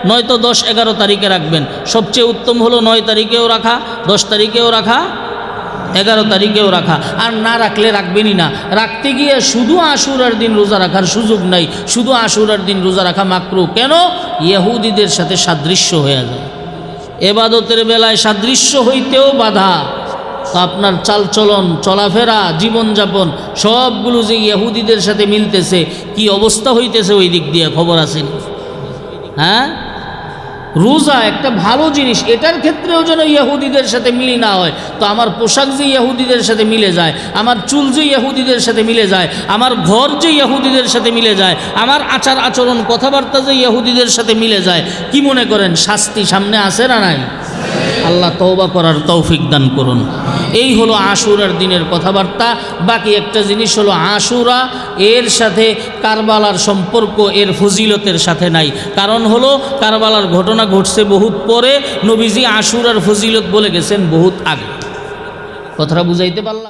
নয়তো 10-11 তারিখে রাখবেন। সবচেয়ে উত্তম হলো 9 তারিখেও রাখা, 10 তারিখেও রাখা, 11 তারিখেও রাখা। আর না রাখলে রাখবেনই না। রাখতে গিয়ে শুধু আশুরার দিন রোজা রাখার সুযোগ নাই, শুধু আশুরার দিন রোজা রাখা মাকরুহ। কেন? ইহুদিদের সাথে সাদৃশ্য হয়ে যায়, এবাদতের বেলায় সাদৃশ্য হইতেও বাধা। তো আপনার চালচলন, চলাফেরা, জীবনযাপন সবগুলো যে ইহুদিদের সাথে মিলতেছে, কি অবস্থা হইতেছে ওই দিক দিয়ে খবর আছে? হ্যাঁ, রোজা একটা ভালো জিনিস, এটার ক্ষেত্রেও যেন ইহুদিদের সাথে মিল না হয়। তো আমার পোশাক যে ইহুদিদের সাথে মিলে যায়, আমার চুল যে ইহুদিদের সাথে মিলে যায়, আমার ঘর যে ইহুদিদের সাথে মিলে যায়, আমার আচার আচরণ কথাবার্তা যে ইহুদিদের সাথে মিলে যায়, কি মনে করেন শাস্তি সামনে আছে না নাই? আল্লাহ তওবা করার তৌফিক দান করুন। এই হলো আশুরার দিনের কথাবার্তা। বাকি একটা জিনিস হলো আশুরা এর সাথে কারবালার সম্পর্ক এর ফজিলতের সাথে নাই। কারণ হলো কারবালার ঘটনা ঘটছে বহুত পরে, নবীজি আশুরার ফজিলত বলে গেছেন বহুত আগে। কথাটা বুঝাইতে পারলাম?